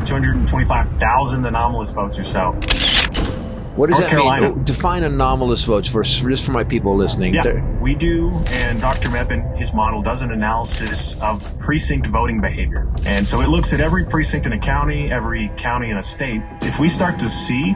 225,000 anomalous votes or so. What does North that Carolina. mean? Define anomalous votes just for my people listening. Yeah, we do, and Dr. Meppen, his model, does an analysis of precinct voting behavior. And so it looks at every precinct in a county, every county in a state. If we start to see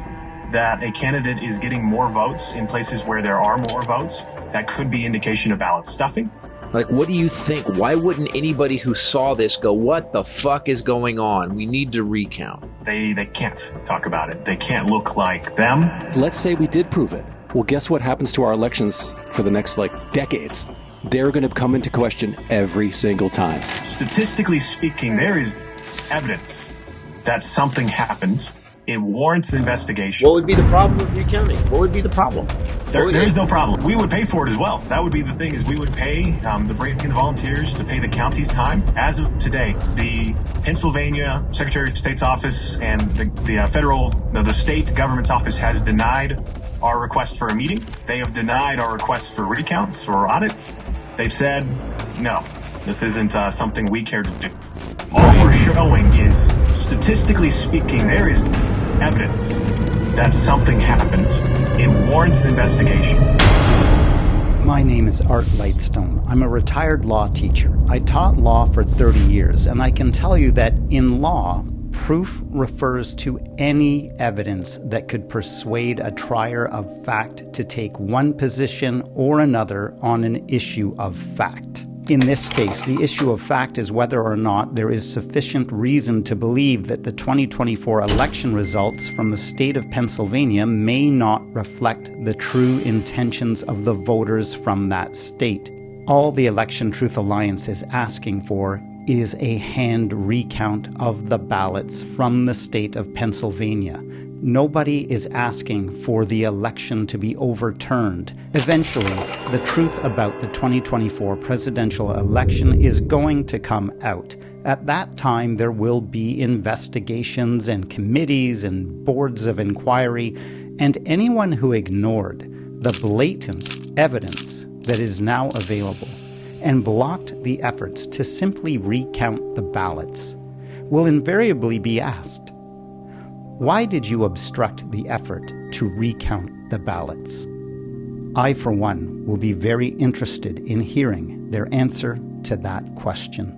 that a candidate is getting more votes in places where there are more votes, that could be indication of ballot stuffing. Like, what do you think? Why wouldn't anybody who saw this go, what the fuck is going on? We need to recount. They can't talk about it. They can't look like them. Let's say we did prove it. Well, guess what happens to our elections for the next, decades? They're going to come into question every single time. Statistically speaking, there is evidence that something happened. It warrants the investigation. What would be the problem with recounting? What would be the problem? There is no problem. We would pay for it as well. That would be the thing, is we would pay the volunteers to pay the county's time. As of today, the Pennsylvania Secretary of State's office and the state government's office has denied our request for a meeting. They have denied our request for recounts or audits. They've said, no, this isn't something we care to do. All we're showing is, statistically speaking, there is evidence that something happened. It warrants the investigation. My name is Art Lightstone. I'm a retired law teacher. I taught law for 30 years, and I can tell you that in law, proof refers to any evidence that could persuade a trier of fact to take one position or another on an issue of fact. In this case, the issue of fact is whether or not there is sufficient reason to believe that the 2024 election results from the state of Pennsylvania may not reflect the true intentions of the voters from that state. All the Election Truth Alliance is asking for is a hand recount of the ballots from the state of Pennsylvania. Nobody is asking for the election to be overturned. Eventually, the truth about the 2024 presidential election is going to come out. At that time, there will be investigations and committees and boards of inquiry, and anyone who ignored the blatant evidence that is now available and blocked the efforts to simply recount the ballots will invariably be asked, why did you obstruct the effort to recount the ballots? I, for one, will be very interested in hearing their answer to that question.